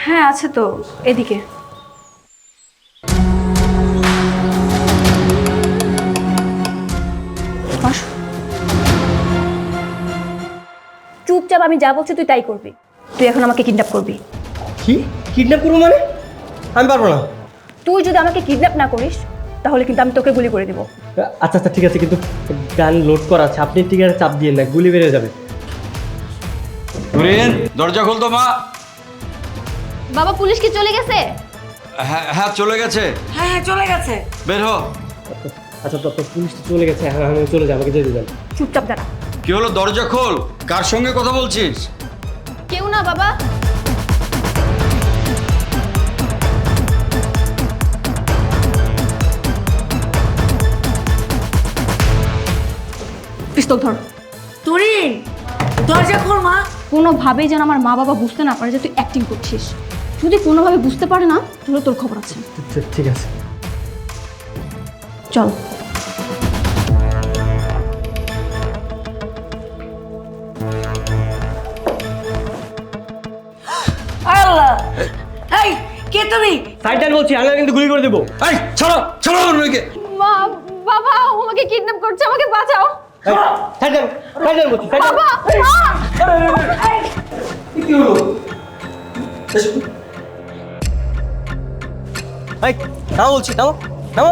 হ্যাঁ আছে তো, এদিকে। বস। চুপচাপ আমি যা বলছি তুই তাই করবি। তুই এখন আমাকে কিডন্যাপ করবি। কি কিডন্যাপ করবো মানে? আমি পারবো না। তুই যদি আমাকে কিডন্যাপ না করিস তাহলে কিন্তু আমি তোকে গুলি করে দেবো। আচ্ছা আচ্ছা ঠিক আছে, কিন্তু গান লোড করা আছে, আপনি টিকারে চাপ দিয়ে না, গুলি বেরিয়ে যাবে। নুরিন, দরজা খুলতো মা। বাবা পুলিশ কি চলে গেছে? হ্যাঁ হ্যাঁ চলে গেছে। হ্যাঁ চলে গেছে। বের হ। আচ্ছা তো পুলিশ তো চলে গেছে, হ্যাঁ আমি চলে যাই, আমাকে যেতে দেন। চুপচাপ দাঁড়া। কি হলো, দরজা খোল। কার সঙ্গে কথা বলছিস? কেউ না বাবা। পিস্তল ধর। তুরিন দরজা খোল মা। কোনোভাবেই যেন আমার মা বাবা বুঝতে না পারে যে তুই অ্যাক্টিং করছিস। যদি কোনোভাবে বুঝতে পারে না তাহলে তোর খবর আছে। ঠিক আছে। চল। আল্লাহ, এই কে তুমি? সাইডার বলছি, আমি কিন্তু গুলি করে দেবো। এই ছাড়ো ছাড়ো নুরিকে। মা, বাবা ও আমাকে কিডন্যাপ করছে, আমাকে বাঁচাও। সাইডার বলছি, সাইডার। বাবা, মা। কি হলো? এই নাও বলছি, নাও নাও।